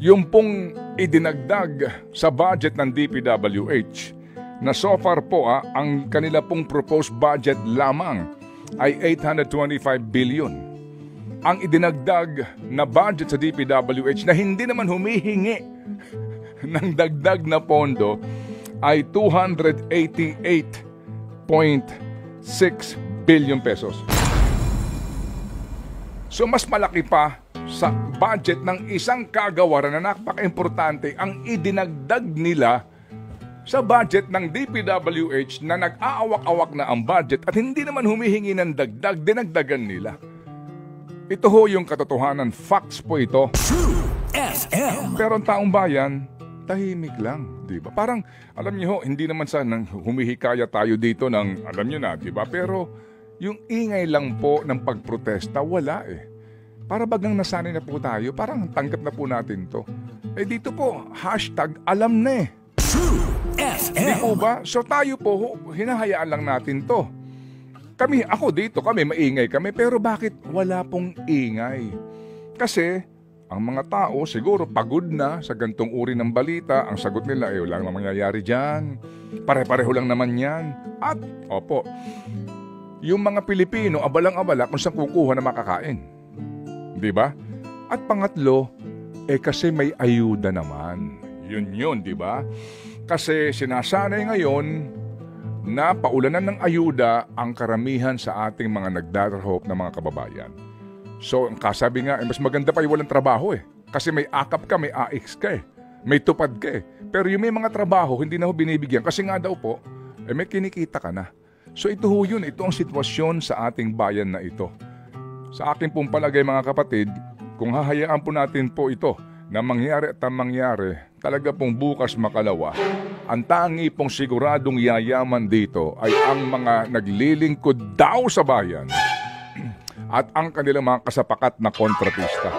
yung pong idinagdag sa budget ng DPWH na so far po ang kanila pong proposed budget lamang ay 825 billion. Ang idinagdag na budget sa DPWH na hindi naman humihingi ng dagdag na pondo ay 288.6 billion pesos. So mas malaki pa sa budget ng isang kagawaran na napaka-importante ang idinagdag nila sa budget ng DPWH na nag-aawak-awak na ang budget at hindi naman humihingi ng dagdag, dinagdagan nila. Ito ho yung katotohanan, facts po ito. Pero ang taong bayan, tahimik lang, di ba? Parang, alam niyo ho, hindi naman sa humihikaya tayo dito ng, alam niyo na, di ba? Pero yung ingay lang po ng pagprotesta, wala eh. Para bagang nasanay na po tayo, parang tanggap na po natin to. Eh dito po, hashtag alam na eh. Di po ba? So tayo po, hinahayaan lang natin to. Ako dito, maingay kami, pero bakit wala pong ingay? Kasi, ang mga tao siguro pagod na sa gantong uri ng balita, ang sagot nila, wala namang mangyayari dyan. Pare-pareho lang naman yan. At, opo, yung mga Pilipino, abalang-abala kung saan kukuha na makakain. Diba? At pangatlo, kasi may ayuda naman. Yun, diba? Kasi sinasanay ngayon na paulanan ng ayuda ang karamihan sa ating mga nagdarahop na mga kababayan. So, ang kasabi nga, mas maganda pa yung walang trabaho eh. Kasi may akap ka, may AX ka eh. May tupad ka eh. Pero yung may mga trabaho, hindi na ho binibigyan. Kasi nga daw po, may kinikita ka na. So ito ho yun, ito ang sitwasyon sa ating bayan na ito. Sa akin pong palagay mga kapatid, kung hahayaan po natin po ito na mangyari at mangyari, talaga pong bukas makalawa, ang tangi pong siguradong yayaman dito ay ang mga naglilingkod daw sa bayan at ang kanilang mga kasapakat na kontratista.